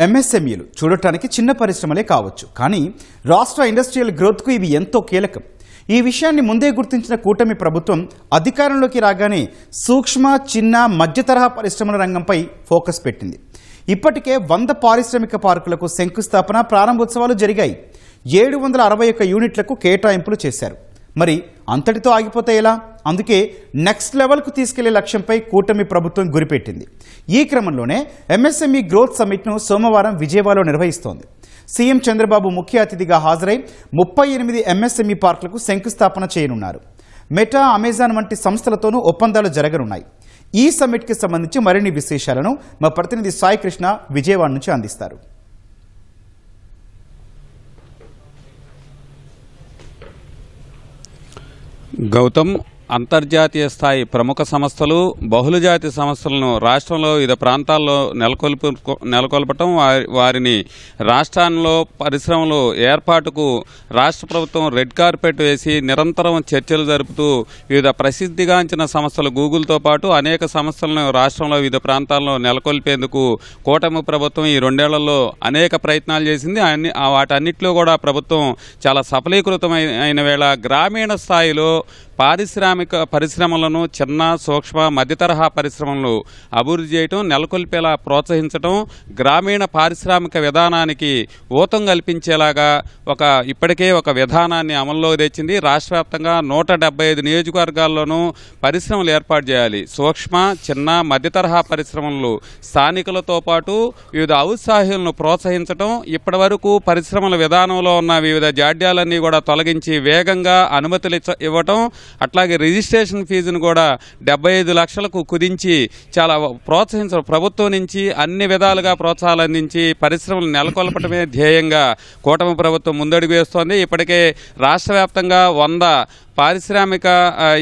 ఎంఎస్ఎంఈలు చూడటానికి చిన్న పరిశ్రమలే కావచ్చు, కానీ రాష్ట్ర ఇండస్ట్రియల్ గ్రోత్కు ఇవి ఎంతో కీలకం. ఈ విషయాన్ని ముందే గుర్తించిన కూటమి ప్రభుత్వం అధికారంలోకి రాగానే సూక్ష్మ, చిన్న, మధ్య తరహా పరిశ్రమల రంగంపై ఫోకస్ పెట్టింది. ఇప్పటికే 100 పారిశ్రామిక పార్కులకు శంకుస్థాపన, ప్రారంభోత్సవాలు జరిగాయి. 761 యూనిట్లకు కేటాయింపులు చేశారు. మరి అంతటితో ఆగిపోతే ఎలా? అందుకే నెక్స్ట్ లెవెల్కు తీసుకెళ్లే లక్ష్యంపై కూటమి ప్రభుత్వం గురిపెట్టింది. ఈ క్రమంలోనే ఎంఎస్ఎంఈ గ్రోత్ సమ్మిట్ను సోమవారం విజయవాడలో నిర్వహిస్తోంది. సీఎం చంద్రబాబు ముఖ్య అతిథిగా హాజరై 38 ఎంఎస్ఎంఈ పార్కులకు శంకుస్థాపన చేయనున్నారు. మెటా, అమెజాన్ వంటి సంస్థలతోనూ ఒప్పందాలు జరగనున్నాయి. ఈ సమ్మిట్కి సంబంధించి మరిన్ని విశేషాలను మా ప్రతినిధి సాయి కృష్ణ విజయవాడ నుంచి అందిస్తారు. గౌతమ్, అంతర్జాతీయ స్థాయి ప్రముఖ సంస్థలు, బహుళజాతి సంస్థలను రాష్ట్రంలో వివిధ ప్రాంతాల్లో నెలకొల్పటం, వారిని రాష్ట్రాల్లో పరిశ్రమలు ఏర్పాటుకు రాష్ట్ర ప్రభుత్వం రెడ్ కార్పెట్ వేసి నిరంతరం చర్చలు జరుపుతూ వివిధ ప్రసిద్ధిగాంచిన సంస్థలు గూగుల్తో పాటు అనేక సంస్థలను రాష్ట్రంలో వివిధ ప్రాంతాల్లో నెలకొల్పేందుకు కూటమి ప్రభుత్వం ఈ 2 ఏళ్లలో అనేక ప్రయత్నాలు చేసింది. వాటన్నిటిలో కూడా ప్రభుత్వం చాలా సఫలీకృతమైన వేళ గ్రామీణ స్థాయిలో పారిశ్రామిక పరిశ్రమలను, చిన్న, సూక్ష్మ, మధ్యతరహా పరిశ్రమలను అభివృద్ధి చేయటం, నెలకొల్పేలా ప్రోత్సహించడం, గ్రామీణ పారిశ్రామిక విధానానికి ఊతం కల్పించేలాగా ఇప్పటికే ఒక విధానాన్ని అమల్లో తెచ్చింది. రాష్ట్ర వ్యాప్తంగా 175 నియోజకవర్గాల్లోనూ పరిశ్రమలు ఏర్పాటు చేయాలి. సూక్ష్మ, చిన్న, మధ్యతరహా పరిశ్రమలు స్థానికులతో పాటు వివిధ ఔత్సాహ్యాలను ప్రోత్సహించడం, ఇప్పటి వరకు పరిశ్రమల విధానంలో ఉన్న వివిధ జాడ్యాలన్నీ కూడా తొలగించి వేగంగా అనుమతులు ఇవ్వటం, అట్లాగే రిజిస్ట్రేషన్ ఫీజును కూడా 75 లక్షలకు కుదించి చాలా ప్రోత్సహించడం, ప్రభుత్వం నుంచి అన్ని విధాలుగా ప్రోత్సాహాలు అందించి పరిశ్రమలు నెలకొల్పటమే ధ్యేయంగా కూటమి ప్రభుత్వం ముందడుగు వేస్తోంది. ఇప్పటికే రాష్ట్ర వ్యాప్తంగా 100 పారిశ్రామిక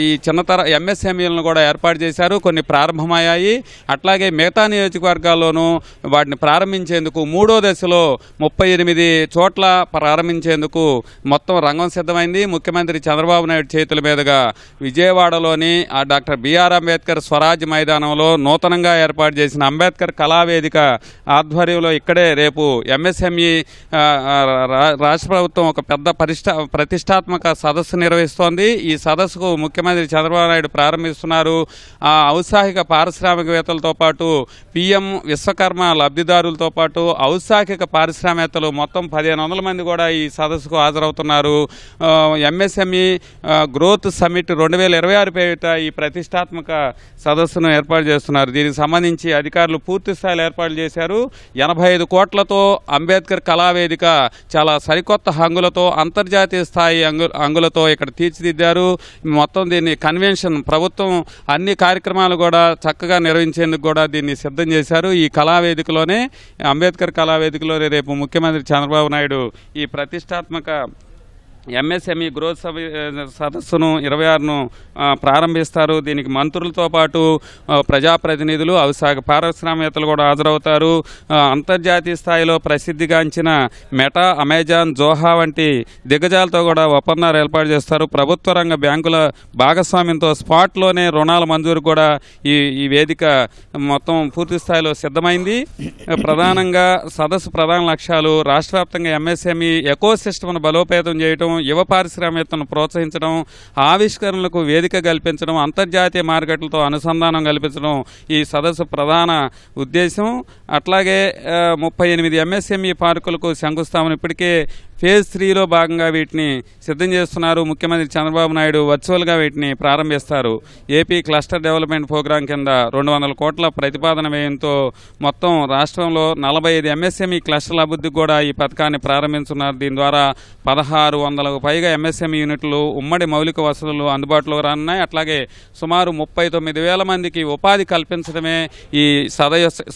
ఈ చిన్నతర ఎంఎస్ఎంఈలను కూడా ఏర్పాటు చేశారు. కొన్ని ప్రారంభమయ్యాయి. అట్లాగే మిగతా నియోజకవర్గాల్లోనూ వాటిని ప్రారంభించేందుకు 3వ దశలో 38 చోట్ల ప్రారంభించేందుకు మొత్తం రంగం సిద్ధమైంది. ముఖ్యమంత్రి చంద్రబాబు నాయుడు చేతుల మీదుగా విజయవాడలోని డాక్టర్ బిఆర్ అంబేద్కర్ స్వరాజ్ మైదానంలో నూతనంగా ఏర్పాటు చేసిన అంబేద్కర్ కళావేదిక ఆధ్వర్యంలో ఇక్కడే రేపు ఎంఎస్ఎంఈ రాష్ట్ర ప్రభుత్వం ఒక పెద్ద ప్రతిష్టాత్మక సదస్సు నిర్వహిస్తోంది. ఈ సదస్సుకు ముఖ్యమంత్రి చంద్రబాబు నాయుడు ప్రారంభిస్తున్నారు. ఔత్సాహిక పారిశ్రామికవేత్తలతో పాటు పిఎం విశ్వకర్మ లబ్ధిదారులతో పాటు ఔత్సాహిక పారిశ్రామికవేత్తలు మొత్తం 1500 మంది కూడా ఈ సదస్సుకు హాజరవుతున్నారు. ఎంఎస్ఎంఈ గ్రోత్ సమ్మిట్ 2026 పేరిట ఈ ప్రతిష్టాత్మక సదస్సును ఏర్పాటు చేస్తున్నారు. దీనికి సంబంధించి అధికారులు పూర్తి స్థాయిలో ఏర్పాటు చేశారు. 85 కోట్లతో అంబేద్కర్ కళావేదిక చాలా సరికొత్త హంగులతో, అంతర్జాతీయ స్థాయి హంగులతో ఇక్కడ తీర్చిదిద్దారు. మొత్తం దీన్ని కన్వెన్షన్ ప్రభుత్వం అన్ని కార్యక్రమాలు కూడా చక్కగా నిర్వహించేందుకు కూడా దీన్ని సిద్ధం చేశారు. ఈ కళావేదికలోనే, అంబేద్కర్ కళావేదికలోనే రేపు ముఖ్యమంత్రి చంద్రబాబు నాయుడు ఈ ప్రతిష్టాత్మక ఎంఎస్ఎంఈ గ్రోత్ సదస్సును 26ను ప్రారంభిస్తారు. దీనికి మంత్రులతో పాటు ప్రజాప్రతినిధులు, ఔత్సాహిక పారిశ్రామికవేత్తలు కూడా హాజరవుతారు. అంతర్జాతీయ స్థాయిలో ప్రసిద్ధిగాంచిన మెటా, అమెజాన్, జోహా వంటి దిగ్గజాలతో కూడా ఒప్పందాలు ఏర్పాటు చేస్తారు. ప్రభుత్వ రంగ బ్యాంకుల భాగస్వామ్యంతో స్పాట్లోనే రుణాల మంజూరు కూడా ఈ వేదిక మొత్తం పూర్తి స్థాయిలో సిద్ధమైంది. ప్రధానంగా సదస్సు ప్రధాన లక్ష్యాలు రాష్ట్ర వ్యాప్తంగా ఎంఎస్ఎంఈ ఎకో సిస్టమ్ను బలోపేతం చేయడం, యువ పారిశ్రామికతను ప్రోత్సహించడం, ఆవిష్కరణలకు వేదిక కల్పించడం, అంతర్జాతీయ మార్కెట్లతో అనుసంధానం కల్పించడం ఈ సదస్సు ప్రధాన ఉద్దేశం. అట్లాగే 38 ఎంఎస్ఎంఈ పార్కులకు శంకుస్థాపన ఇప్పటికే ఫేజ్ 3లో భాగంగా వీటిని సిద్ధం చేస్తున్నారు. ముఖ్యమంత్రి చంద్రబాబు నాయుడు వర్చువల్గా వీటిని ప్రారంభిస్తారు. ఏపీ క్లస్టర్ డెవలప్మెంట్ ప్రోగ్రాం కింద 200 కోట్ల ప్రతిపాదన వ్యయంతో మొత్తం రాష్ట్రంలో 45 ఎంఎస్ఎంఈ క్లస్టర్ల అభివృద్ధికి కూడా ఈ పథకాన్ని ప్రారంభించున్నారు. దీని ద్వారా 1600కు పైగా ఎంఎస్ఎంఈ యూనిట్లు, ఉమ్మడి మౌలిక వసతులు అందుబాటులో రానున్నాయి. అట్లాగే సుమారు 39,000 మందికి ఉపాధి కల్పించడమే ఈ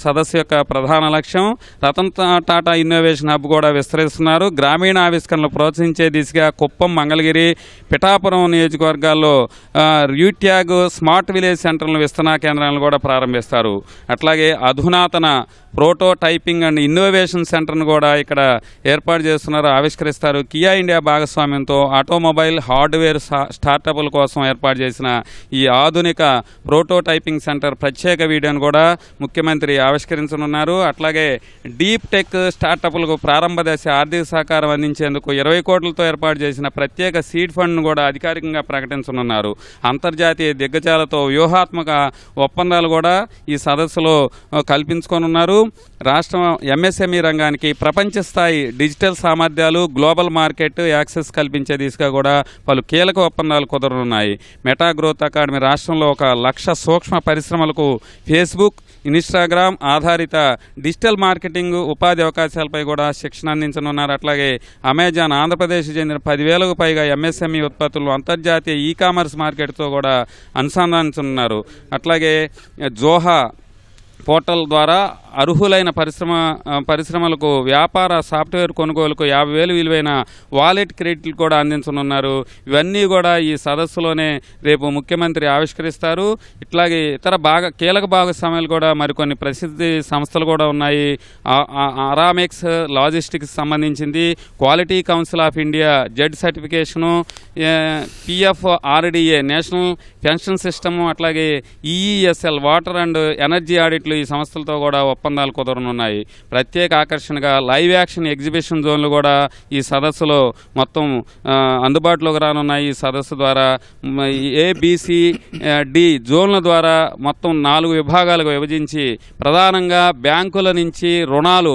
సదస్సు యొక్క ప్రధాన లక్ష్యం. రతన్ టాటా ఇన్నోవేషన్ హబ్ కూడా విస్తరిస్తున్నారు. గ్రామీణ ఆవిష్కరణలు ప్రోత్సహించే దిశగా కుప్పం, మంగళగిరి, పిఠాపురం నియోజకవర్గాల్లో యూట్యాగ్ స్మార్ట్ విలేజ్ సెంటర్లను, విస్తరణ కేంద్రాలను కూడా ప్రారంభిస్తారు. అట్లాగే అధునాతన ప్రోటో టైపింగ్ అండ్ ఇన్నోవేషన్ సెంటర్ను కూడా ఇక్కడ ఏర్పాటు చేస్తున్నారు, ఆవిష్కరిస్తారు. కియా ఇండియా భాగస్వామ్యంతో ఆటోమొబైల్ హార్డ్వేర్ స్టార్టప్ల కోసం ఏర్పాటు చేసిన ఈ ఆధునిక ప్రోటో టైపింగ్ సెంటర్ ప్రత్యేక వీడియోను కూడా ముఖ్యమంత్రి ఆవిష్కరించనున్నారు. అట్లాగే డీప్ టెక్ స్టార్టప్లకు ప్రారంభ దశ ఆర్థిక సహకారం అందించేందుకు 20 కోట్లతో ఏర్పాటు చేసిన ప్రత్యేక సీడ్ ఫండ్ను కూడా అధికారికంగా ప్రకటించనున్నారు. అంతర్జాతీయ దిగ్గజాలతో వ్యూహాత్మక ఒప్పందాలు కూడా ఈ సదస్సులో కల్పించుకోనున్నారు. రాష్ట్రం ఎంఎస్ఎంఈ రంగానికి ప్రపంచ స్థాయి డిజిటల్ సామర్థ్యాలు, గ్లోబల్ మార్కెట్ యాక్సెస్ కల్పించే దిశగా కూడా పలు కీలక ఒప్పందాలు కుదరనున్నాయి. మెటా గ్రోత్ అకాడమీ రాష్ట్రంలో 1,00,000 సూక్ష్మ పరిశ్రమలకు ఫేస్బుక్, ఇన్స్టాగ్రామ్ ఆధారిత డిజిటల్ మార్కెటింగ్ ఉపాధి అవకాశాలపై కూడా శిక్షణ అందించనున్నారు. అట్లాగే అమెజాన్ ఆంధ్రప్రదేశ్ చెందిన 10,000కు పైగా ఎంఎస్ఎంఈ ఉత్పత్తులను అంతర్జాతీయ ఈ కామర్స్ మార్కెట్తో కూడా అనుసంధానించనున్నారు. అట్లాగే జోహా పోర్టల్ ద్వారా అర్హులైన పరిశ్రమలకు వ్యాపార సాఫ్ట్వేర్ కొనుగోలుకు 50,000 విలువైన వాలెట్ క్రెడిట్లు కూడా అందించనున్నారు. ఇవన్నీ కూడా ఈ సదస్సులోనే రేపు ముఖ్యమంత్రి ఆవిష్కరిస్తారు. ఇట్లాగే ఇతర కీలక భాగస్వామ్యాలు కూడా మరికొన్ని ప్రసిద్ధి సంస్థలు కూడా ఉన్నాయి. అరామెక్స్ లాజిస్టిక్స్ సంబంధించింది, quality council of India Z certification, PFRDA national pension system, అట్లాగే EESL వాటర్ అండ్ ఎనర్జీ ఆడిట్లు ఈ సంస్థలతో కూడా ఒప్పందాలు కుదరనున్నాయి. ప్రత్యేక ఆకర్షణగా లైవ్ యాక్షన్ ఎగ్జిబిషన్ జోన్లు కూడా ఈ సదస్సులో మొత్తం అందుబాటులోకి రానున్నాయి. ఈ సదస్సు ద్వారా ABCD జోన్ల ద్వారా మొత్తం 4 విభాగాలుగా విభజించి ప్రధానంగా బ్యాంకుల నుంచి రుణాలు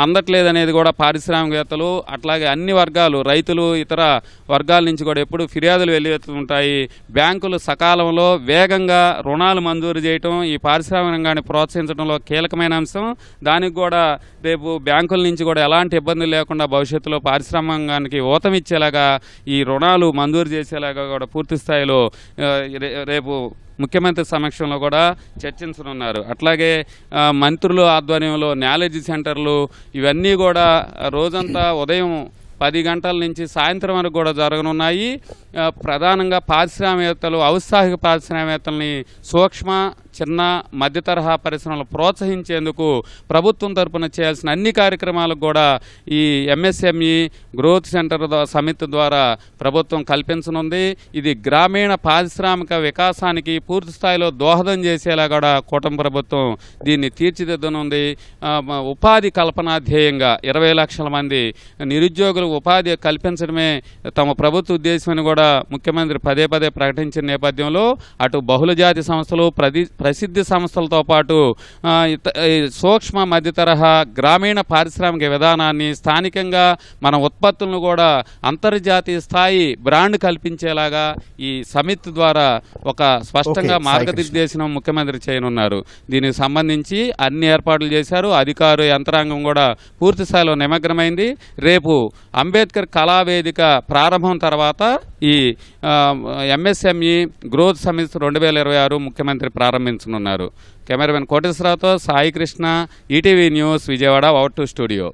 అందట్లేదనేది కూడా పారిశ్రామికవేత్తలు, అట్లాగే అన్ని వర్గాలు, రైతులు, ఇతర వర్గాల నుంచి కూడా ఎప్పుడు ఫిర్యాదులు వెల్లువెత్తుంటాయి. బ్యాంకులు సకాలంలో వేగంగా రుణాలు మంజూరు చేయటం ఈ పారిశ్రామిక రంగాన్ని ప్రోత్సహించడంలో కీలకమైన అంశం. దానికి కూడా రేపు బ్యాంకుల నుంచి కూడా ఎలాంటి ఇబ్బందులు లేకుండా భవిష్యత్తులో పారిశ్రామిక రంగానికి ఊతమిచ్చేలాగా ఈ రుణాలు మంజూరు చేసేలాగా కూడా పూర్తి స్థాయిలో రేపు ముఖ్యమంత్రి సమక్షంలో కూడా చర్చించనున్నారు. అట్లాగే మంత్రుల ఆధ్వర్యంలో నాలెడ్జ్ సెంటర్లు ఇవన్నీ కూడా రోజంతా ఉదయం 10 గంటల నుంచి సాయంత్రం వరకు కూడా జరగనున్నాయి. ప్రధానంగా పారిశ్రామికవేత్తలు, ఔత్సాహిక పారిశ్రామికవేత్తల్ని సూక్ష్మ, చిన్న, మధ్య తరహా పరిశ్రమలు ప్రోత్సహించేందుకు ప్రభుత్వం తరపున చేయాల్సిన అన్ని కార్యక్రమాలకు కూడా ఈ ఎంఎస్ఎంఈ గ్రోత్ సెంటర్ సమితి ద్వారా ప్రభుత్వం కల్పించనుంది. ఇది గ్రామీణ పారిశ్రామిక వికాసానికి పూర్తి స్థాయిలో దోహదం చేసేలా కూడా కూటమి ప్రభుత్వం దీన్ని తీర్చిదిద్దనుంది. ఉపాధి కల్పన ధ్యేయంగా 20 లక్షల మంది నిరుద్యోగులకు ఉపాధి కల్పించడమే తమ ప్రభుత్వ ఉద్దేశమని కూడా ముఖ్యమంత్రి పదే పదే ప్రకటించిన నేపథ్యంలో అటు బహుళజాతి సంస్థలు, ప్రసిద్ధి సంస్థలతో పాటు సూక్ష్మ మధ్య తరహా గ్రామీణ పారిశ్రామిక విధానాన్ని, స్థానికంగా మన ఉత్పత్తులను కూడా అంతర్జాతీయ స్థాయి బ్రాండ్ కల్పించేలాగా ఈ సమితి ద్వారా ఒక స్పష్టంగా మార్గనిర్దేశనం ముఖ్యమంత్రి చేయనున్నారు. దీనికి సంబంధించి అన్ని ఏర్పాట్లు చేశారు. అధికార యంత్రాంగం కూడా పూర్తి స్థాయిలో నిమగ్నమైంది. రేపు అంబేద్కర్ కళావేదిక ప్రారంభం తర్వాత ఈ ఎంఎస్ఎంఈ గ్రోత్ సమిట్ 2026 ముఖ్యమంత్రి ప్రారంభించనున్నారు. కెమెరామెన్ కోటేశ్వరరావుతో Sai Krishna, ETV news, Vijayawada, out to studio.